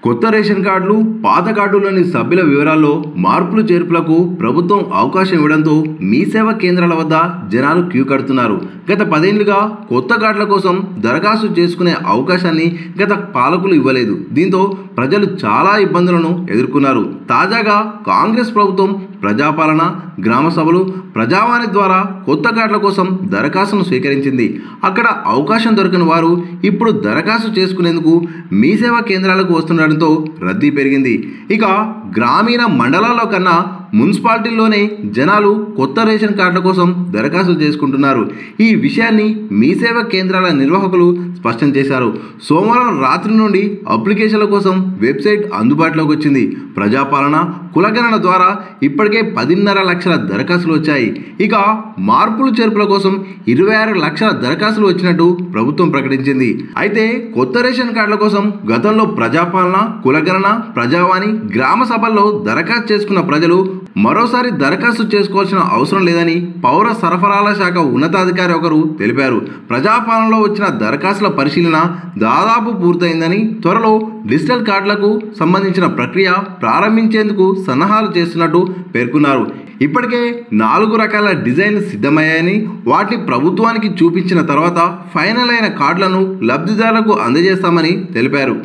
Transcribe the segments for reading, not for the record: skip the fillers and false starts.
కొత్త రేషన్ కార్డులు, పాత కార్డులోని సభ్యుల వివరాల్లో మార్పులు చేర్పులకు ప్రభుత్వం అవకాశం ఇవ్వడంతో మీ సేవా కేంద్రాల వద్ద జనాలు క్యూ కడుతున్నారు. గత 10 ఏళ్లుగా కొత్త కార్డుల కోసం దరఖాస్తు చేసుకునే అవకాశాన్ని గత పాలకులు ఇవ్వలేదు. దీంతో ప్రజలు చాలా ఇబ్బందులను ఎదుర్కొన్నారు. తాజాగా కాంగ్రెస్ ప్రభుత్వం ప్రజాపాలన, గ్రామ సభలు, ప్రజావాణి ద్వారా కొత్త కార్డుల కోసం దరఖాస్తును స్వీకరించింది. అక్కడ అవకాశం దొరికిన వారు ఇప్పుడు దరఖాస్తు చేసుకునేందుకు మీ సేవా కేంద్రాలకు వస్తుండటంతో రద్దీ పెరిగింది. ఇక గ్రామీణ మండలాల్లో కన్నా మున్సిపాలిటీల్లోనే జనాలు కొత్త రేషన్ కార్డుల కోసం దరఖాస్తు చేసుకుంటున్నారు. ఈ విషయాన్ని మీ సేవా కేంద్రాల నిర్వాహకులు స్పష్టం చేశారు. సోమవారం రాత్రి నుండి అప్లికేషన్ల కోసం వెబ్సైట్ అందుబాటులోకి వచ్చింది. ప్రజాపాలన, కులగణన ద్వారా ఇప్పటికే 10.5 లక్షల దరఖాస్తులు వచ్చాయి. ఇక మార్పులు చేర్పుల కోసం 26 లక్షల దరఖాస్తులు వచ్చినట్టు ప్రభుత్వం ప్రకటించింది. అయితే కొత్త రేషన్ కార్డుల కోసం గతంలో ప్రజాపాలన, కులగణన, ప్రజావాణి, గ్రామ సభల్లో దరఖాస్తు చేసుకున్న ప్రజలు మరోసారి దరఖాస్తు చేసుకోవాల్సిన అవసరం లేదని పౌర సరఫరాల శాఖ ఉన్నతాధికారి ఒకరు తెలిపారు. ప్రజాపాలనలో వచ్చిన దరఖాస్తుల పరిశీలన దాదాపు పూర్తయిందని, త్వరలో డిజిటల్ కార్డులకు సంబంధించిన ప్రక్రియ ప్రారంభించేందుకు సన్నాహాలు చేస్తున్నట్టు పేర్కొన్నారు. ఇప్పటికే 4 రకాల డిజైన్లు సిద్ధమయ్యాయని, వాటిని ప్రభుత్వానికి చూపించిన తర్వాత ఫైనల్ అయిన కార్డులను లబ్ధిదారులకు అందజేస్తామని తెలిపారు.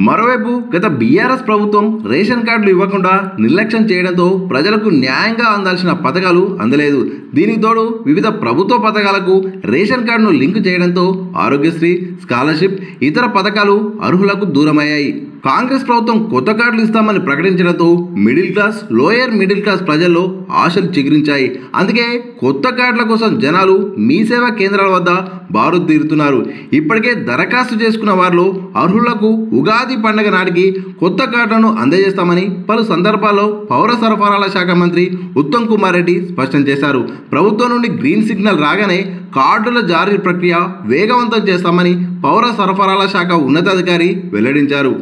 మరోవైపు గత బీఆర్ఎస్ ప్రభుత్వం రేషన్ కార్డులు ఇవ్వకుండా నిర్లక్ష్యం చేయడంతో ప్రజలకు న్యాయంగా అందాల్సిన పథకాలు అందలేదు. దీనికి తోడు వివిధ ప్రభుత్వ పథకాలకు రేషన్ కార్డును లింకు చేయడంతో ఆరోగ్యశ్రీ, స్కాలర్షిప్, ఇతర పథకాలు అర్హులకు దూరమయ్యాయి. కాంగ్రెస్ ప్రభుత్వం కొత్త కార్డులు ఇస్తామని ప్రకటించడంతో middle class, lower middle class ప్రజల్లో ఆశలు చిగురించాయి. అందుకే కొత్త కార్డుల కోసం జనాలు మీ సేవా కేంద్రాల వద్ద బారులు తీరుతున్నారు. ఇప్పటికే దరఖాస్తు చేసుకున్న వారిలో అర్హులకు ఉగాది పండుగ నాటికి కొత్త కార్డులను అందజేస్తామని పలు సందర్భాల్లో పౌర సరఫరాల శాఖ మంత్రి ఉత్తమ్ కుమార్ రెడ్డి స్పష్టం చేశారు. ప్రభుత్వం నుండి గ్రీన్ సిగ్నల్ రాగానే కార్డుల జారీ ప్రక్రియ వేగవంతం చేస్తామని పౌర సరఫరాల శాఖ ఉన్నతాధికారి వెల్లడించారు.